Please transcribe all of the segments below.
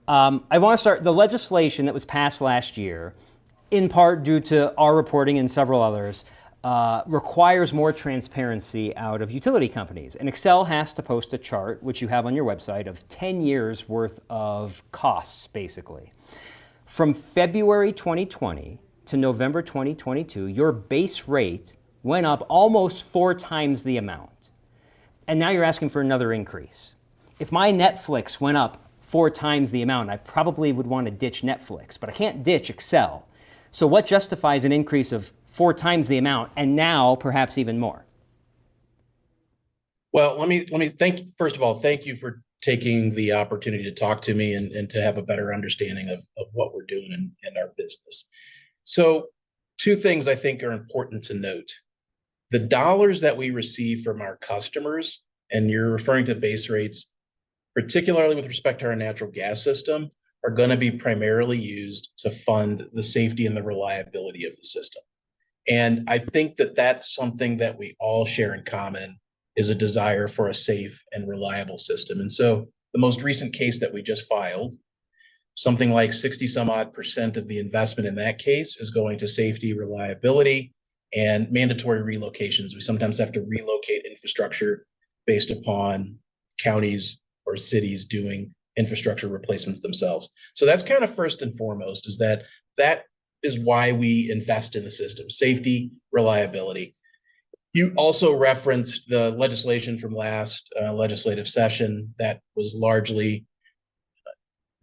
I want to start the legislation that was passed last year, in part due to our reporting and several others, requires more transparency out of utility companies. And Xcel has to post a chart, which you have on your website, of 10 years worth of costs, basically. From February 2020 to November 2022, your base rate went up almost 4 times the amount. And now you're asking for another increase. If my Netflix went up 4 times the amount, I probably would want to ditch Netflix, but I can't ditch Xcel. So what justifies an increase of 4 times the amount and now perhaps even more? Well, let me thank first of all, thank you for taking the opportunity to talk to me and to have a better understanding of what we're doing in our business. So 2 things I think are important to note. The dollars that we receive from our customers, and you're referring to base rates, particularly with respect to our natural gas system, are going to be primarily used to fund the safety and the reliability of the system. And I think that that's something that we all share in common, is a desire for a safe and reliable system. And so the most recent case that we just filed, something like 60 some odd percent of the investment in that case is going to safety, reliability, and mandatory relocations. We sometimes have to relocate infrastructure based upon counties or cities doing infrastructure replacements themselves. So that's kind of first and foremost, is that is why we invest in the system: safety, reliability. You also referenced the legislation from last legislative session that was largely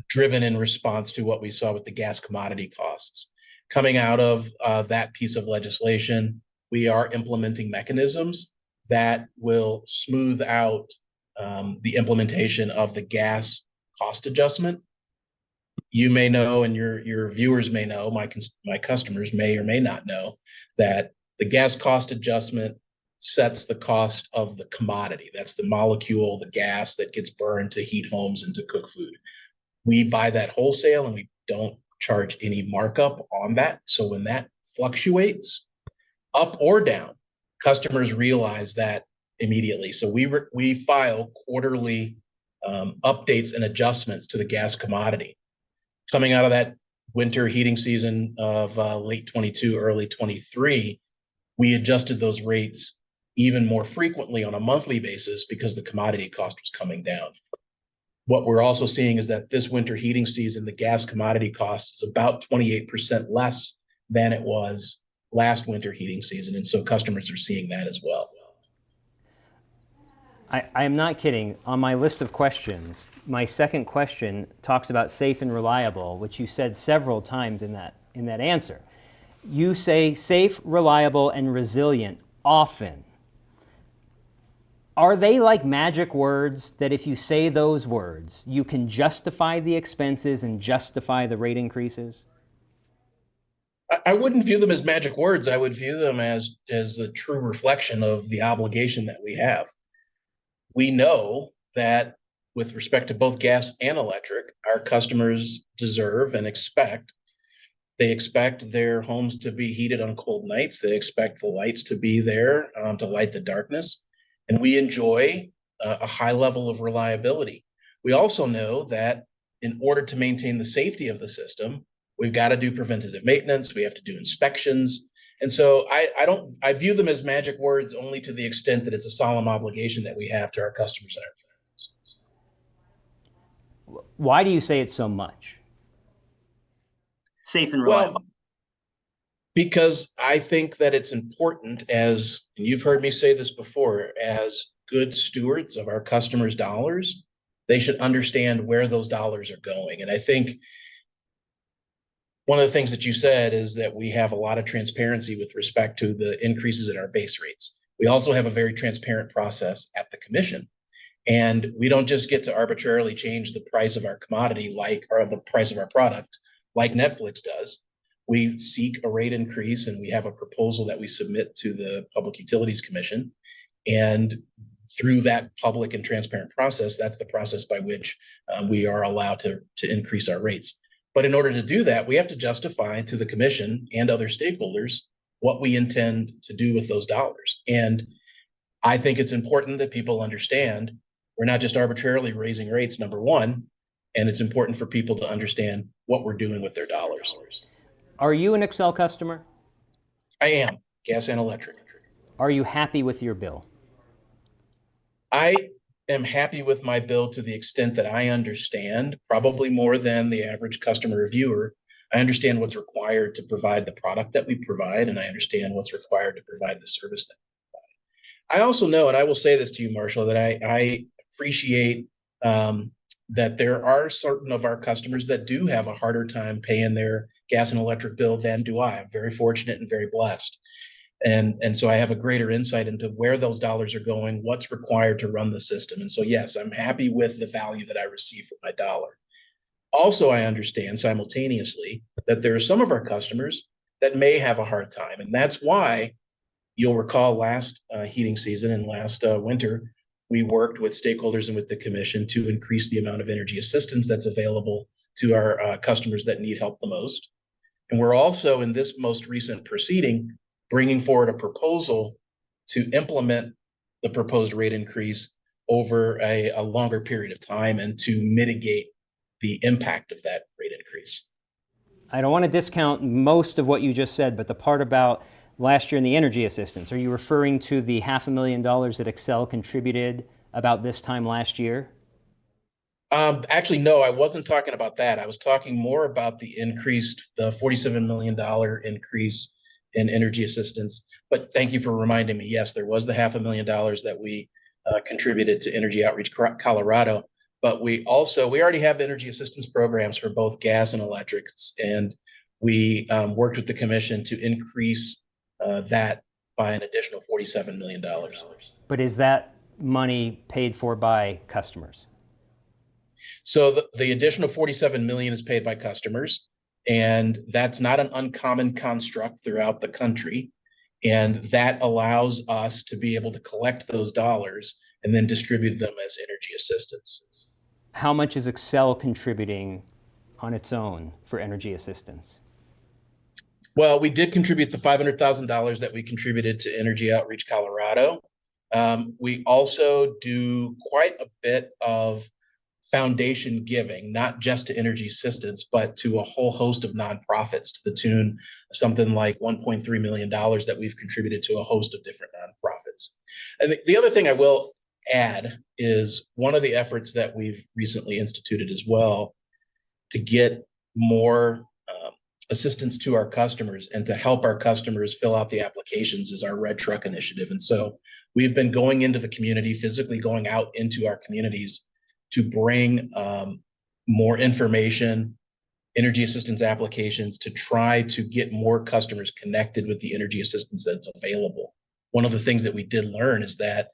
driven in response to what we saw with the gas commodity costs. Coming out of that piece of legislation, we are implementing mechanisms that will smooth out the implementation of the gas cost adjustment. You may know, and your viewers may know, my customers may or may not know, that the gas cost adjustment sets the cost of the commodity. That's the molecule, the gas that gets burned to heat homes and to cook food. We buy that wholesale and we don't charge any markup on that. So when that fluctuates up or down, customers realize that immediately. So we file quarterly updates and adjustments to the gas commodity. Coming out of that winter heating season of late 22, early 23, we adjusted those rates even more frequently on a monthly basis because the commodity cost was coming down. What we're also seeing is that this winter heating season, the gas commodity cost is about 28% less than it was last winter heating season. And so customers are seeing that as well. I am not kidding. On my list of questions, my second question talks about safe and reliable, which you said several times in that answer. You say safe, reliable, and resilient often. Are they like magic words that if you say those words, you can justify the expenses and justify the rate increases? I wouldn't view them as magic words. I would view them as a true reflection of the obligation that we have. We know that with respect to both gas and electric, our customers deserve and expect. They expect their homes to be heated on cold nights. They expect the lights to be there to light the darkness. And we enjoy a high level of reliability. We also know that in order to maintain the safety of the system, we've got to do preventative maintenance. We have to do inspections. And so I view them as magic words only to the extent that it's a solemn obligation that we have to our customers and our friends. Why do you say it so much? Safe and reliable. Well, because I think that it's important, and you've heard me say this before, as good stewards of our customers' dollars, they should understand where those dollars are going. And I think one of the things that you said is that we have a lot of transparency with respect to the increases in our base rates. We also have a very transparent process at the commission. And we don't just get to arbitrarily change the price of our commodity or the price of our product like Netflix does. We seek a rate increase and we have a proposal that we submit to the Public Utilities Commission. And through that public and transparent process, that's the process by which we are allowed to increase our rates. But in order to do that, we have to justify to the commission and other stakeholders what we intend to do with those dollars. And I think it's important that people understand we're not just arbitrarily raising rates, number one, and it's important for people to understand what we're doing with their dollars. Are you an Xcel customer? I am gas and electric. Are you happy with your bill? I am happy with my bill to the extent that I understand, probably more than the average customer or viewer. I understand what's required to provide the product that we provide, and I understand what's required to provide the service that I also know, and I will say this to you, Marshall, that I appreciate that there are certain of our customers that do have a harder time paying their gas and electric bill than do I. I'm very fortunate and very blessed. And so I have a greater insight into where those dollars are going, what's required to run the system. And so, yes, I'm happy with the value that I receive for my dollar. Also, I understand simultaneously that there are some of our customers that may have a hard time. And that's why you'll recall last heating season and last winter, we worked with stakeholders and with the commission to increase the amount of energy assistance that's available to our customers that need help the most. And we're also, in this most recent proceeding, bringing forward a proposal to implement the proposed rate increase over a longer period of time and to mitigate the impact of that rate increase. I don't want to discount most of what you just said, but the part about last year in the energy assistance, are you referring to the $500,000 that Xcel contributed about this time last year? Actually, no, I wasn't talking about that. I was talking more about the $47 million increase in energy assistance. But thank you for reminding me. Yes, there was the $500,000 that we contributed to Energy Outreach Colorado. But we already have energy assistance programs for both gas and electrics. And we worked with the commission to increase that by an additional $47 million. But is that money paid for by customers? So the additional 47 million is paid by customers, and that's not an uncommon construct throughout the country. And that allows us to be able to collect those dollars and then distribute them as energy assistance. How much is Xcel contributing on its own for energy assistance? Well, we did contribute the $500,000 that we contributed to Energy Outreach Colorado. We also do quite a bit of foundation giving, not just to energy assistance, but to a whole host of nonprofits to the tune of something like $1.3 million that we've contributed to a host of different nonprofits. And the other thing I will add is one of the efforts that we've recently instituted as well to get more assistance to our customers and to help our customers fill out the applications is our Red Truck Initiative. And so we've been going into the community, physically going out into our communities to bring more information, energy assistance applications, to try to get more customers connected with the energy assistance that's available. One of the things that we did learn is that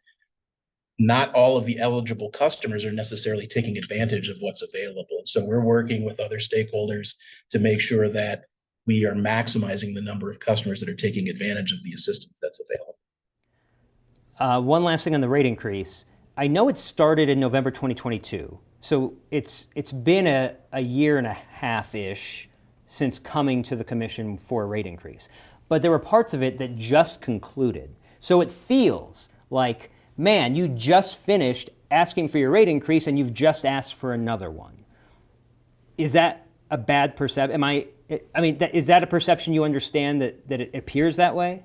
not all of the eligible customers are necessarily taking advantage of what's available. So we're working with other stakeholders to make sure that we are maximizing the number of customers that are taking advantage of the assistance that's available. One last thing on the rate increase. I know it started in November 2022, so it's been a year and a half-ish since coming to the commission for a rate increase. But there were parts of it that just concluded. So it feels like, man, you just finished asking for your rate increase and you've just asked for another one. Is that a bad perception? Is that a perception you understand that it appears that way?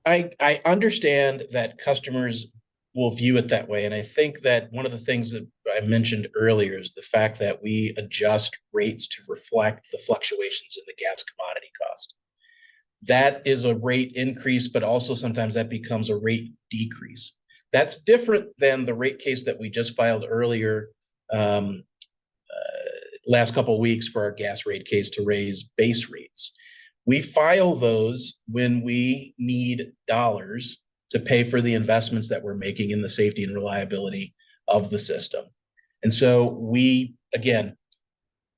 I understand that customers will view it that way. And I think that one of the things that I mentioned earlier is the fact that we adjust rates to reflect the fluctuations in the gas commodity cost. That is a rate increase, but also sometimes that becomes a rate decrease. That's different than the rate case that we just filed earlier last couple of weeks for our gas rate case to raise base rates. We file those when we need dollars to pay for the investments that we're making in the safety and reliability of the system. And so we, again,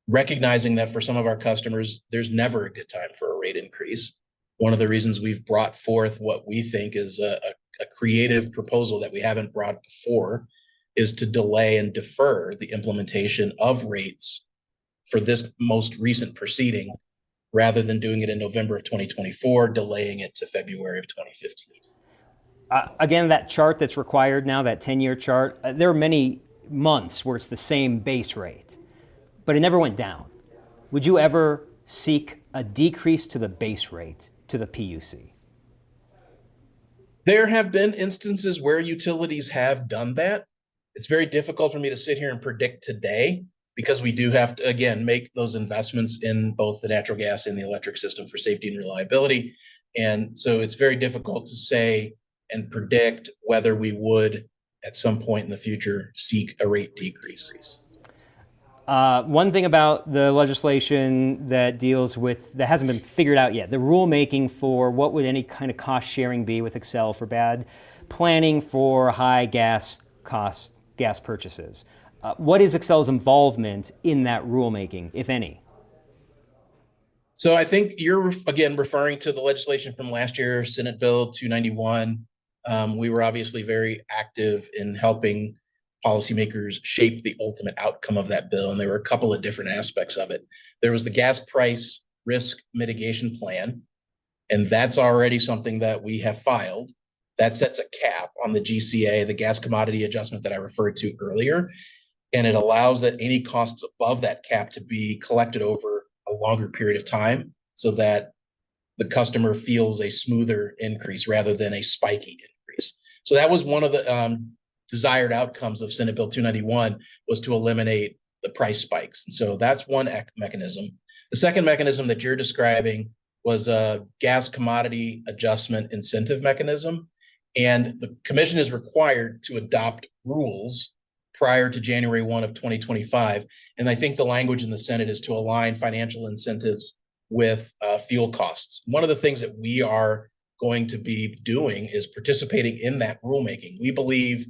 recognizing that for some of our customers, there's never a good time for a rate increase. One of the reasons we've brought forth what we think is a creative proposal that we haven't brought before is to delay and defer the implementation of rates for this most recent proceeding, rather than doing it in November of 2024, delaying it to February of 2015. Again, that chart that's required now, that 10-year chart, there are many months where it's the same base rate, but it never went down. Would you ever seek a decrease to the base rate to the PUC? There have been instances where utilities have done that. It's very difficult for me to sit here and predict today because we do have to, again, make those investments in both the natural gas and the electric system for safety and reliability. And so it's very difficult to say and predict whether we would, at some point in the future, seek a rate decrease. One thing about the legislation that deals with, that hasn't been figured out yet, the rulemaking for what would any kind of cost sharing be with Xcel for bad planning for high gas cost gas purchases. What is Xcel's involvement in that rulemaking, if any? So I think you're, again, referring to the legislation from last year, Senate Bill 291. We were obviously very active in helping policymakers shape the ultimate outcome of that bill. And there were a couple of different aspects of it. There was the gas price risk mitigation plan, and that's already something that we have filed. That sets a cap on the GCA, the gas commodity adjustment that I referred to earlier. And it allows that any costs above that cap to be collected over a longer period of time so that the customer feels a smoother increase rather than a spiky increase. So that was one of the desired outcomes of Senate Bill 291, was to eliminate the price spikes. And so that's one mechanism. The second mechanism that you're describing was a gas commodity adjustment incentive mechanism. And the commission is required to adopt rules prior to January 1 of 2025. And I think the language in the Senate is to align financial incentives with fuel costs. One of the things that we are going to be doing is participating in that rulemaking. We believe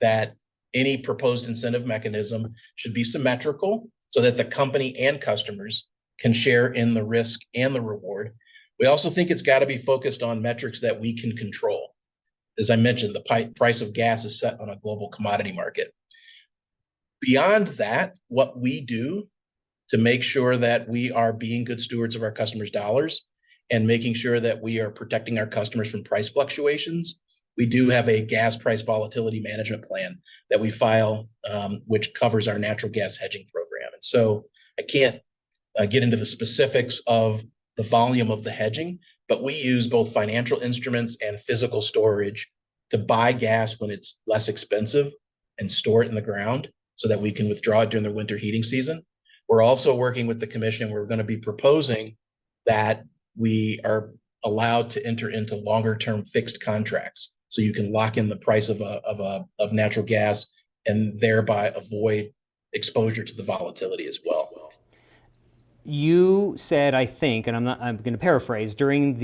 that any proposed incentive mechanism should be symmetrical so that the company and customers can share in the risk and the reward. We also think it's got to be focused on metrics that we can control. As I mentioned, the price of gas is set on a global commodity market. Beyond that, what we do to make sure that we are being good stewards of our customers' dollars and making sure that we are protecting our customers from price fluctuations, we do have a gas price volatility management plan that we file, which covers our natural gas hedging program. And so I can't get into the specifics of the volume of the hedging, but we use both financial instruments and physical storage to buy gas when it's less expensive and store it in the ground so that we can withdraw it during the winter heating season. We're also working with the commission. We're going to be proposing that we are allowed to enter into longer term fixed contracts so you can lock in the price of natural gas and thereby avoid exposure to the volatility as well. You said, I think, and I'm going to paraphrase, during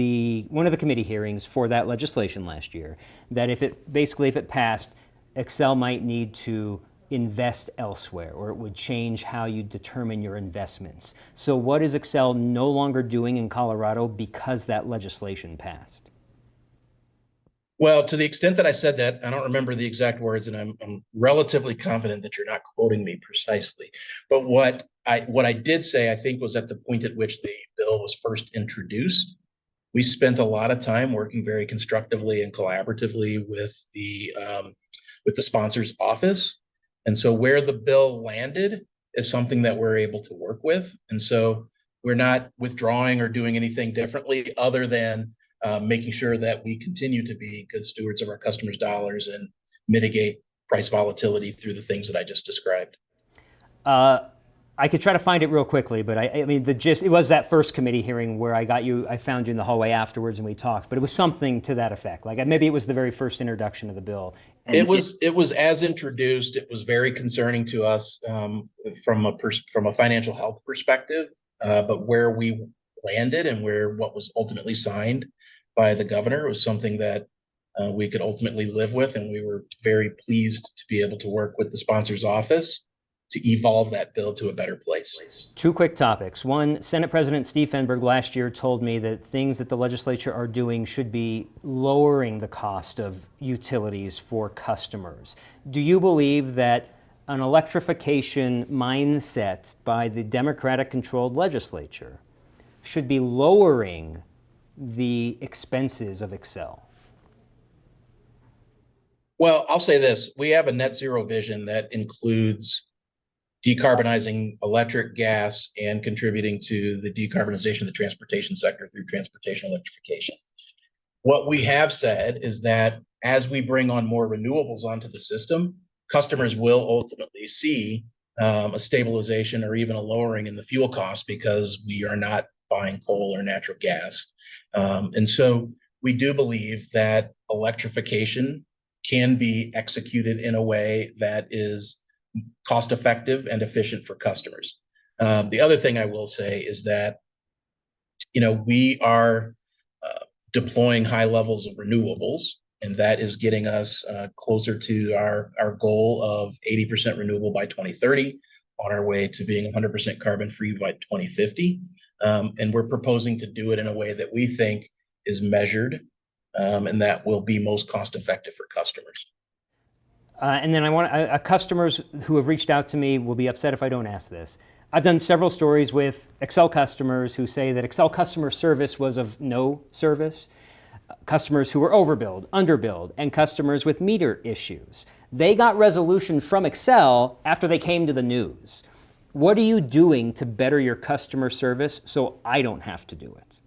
one of the committee hearings for that legislation last year, that if it passed, Xcel might need to invest elsewhere, or it would change how you determine your investments. So what is Xcel no longer doing in Colorado because that legislation passed? Well, to the extent that I said that, I don't remember the exact words, and I'm relatively confident that you're not quoting me precisely. But what I did say, I think, was at the point at which the bill was first introduced, we spent a lot of time working very constructively and collaboratively with the sponsor's office. And so where the bill landed is something that we're able to work with. And so we're not withdrawing or doing anything differently other than making sure that we continue to be good stewards of our customers' dollars and mitigate price volatility through the things that I just described. I could try to find it real quickly, but I mean, the gist, it was that first committee hearing where I found you in the hallway afterwards and we talked, but it was something to that effect. Like maybe it was the very first introduction of the bill. And it was as introduced. It was very concerning to us from a financial health perspective, but where we landed and what was ultimately signed by the governor was something that we could ultimately live with, and we were very pleased to be able to work with the sponsor's office to evolve that bill to a better place. Two quick topics. One, Senate President Steve Fenberg last year told me that things that the legislature are doing should be lowering the cost of utilities for customers. Do you believe that an electrification mindset by the Democratic-controlled legislature should be lowering the expenses of Xcel? Well, I'll say this. We have a net zero vision that includes decarbonizing electric, gas, and contributing to the decarbonization of the transportation sector through transportation electrification. What we have said is that as we bring on more renewables onto the system, customers will ultimately see a stabilization or even a lowering in the fuel costs because we are not buying coal or natural gas. And so we do believe that electrification can be executed in a way that is cost effective and efficient for customers. The other thing I will say is that, we are deploying high levels of renewables, and that is getting us closer to our goal of 80% renewable by 2030, on our way to being 100% carbon free by 2050. And we're proposing to do it in a way that we think is measured, and that will be most cost effective for customers. And then customers who have reached out to me will be upset if I don't ask this. I've done several stories with Xcel customers who say that Xcel customer service was of no service, customers who were overbilled, underbilled, and customers with meter issues. They got resolution from Xcel after they came to the news. What are you doing to better your customer service so I don't have to do it?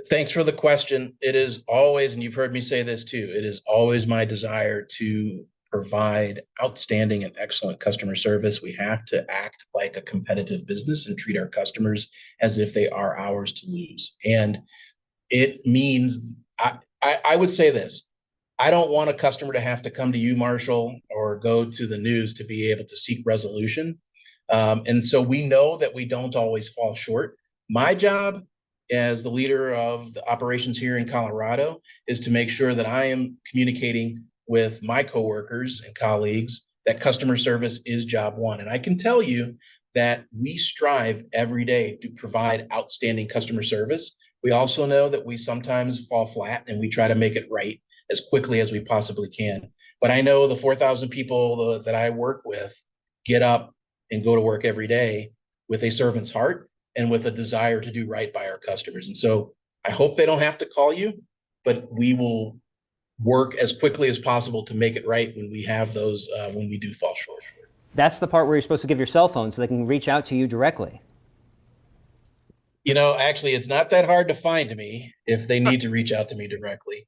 Thanks for the question. It is always, and you've heard me say this too, it is always my desire to provide outstanding and excellent customer service. We have to act like a competitive business and treat our customers as if they are ours to lose. And it means, I would say this, I don't want a customer to have to come to you, Marshall, or go to the news to be able to seek resolution. And so we know that we don't always fall short. My job as the leader of the operations here in Colorado is to make sure that I am communicating with my coworkers and colleagues that customer service is job one. And I can tell you that we strive every day to provide outstanding customer service. We also know that we sometimes fall flat, and we try to make it right as quickly as we possibly can. But I know the 4,000 people that I work with get up and go to work every day with a servant's heart and with a desire to do right by our customers. And so I hope they don't have to call you, but we will work as quickly as possible to make it right when we have those, when we do fall short. That's the part where you're supposed to give your cell phone so they can reach out to you directly. Actually, it's not that hard to find me if they need to reach out to me directly.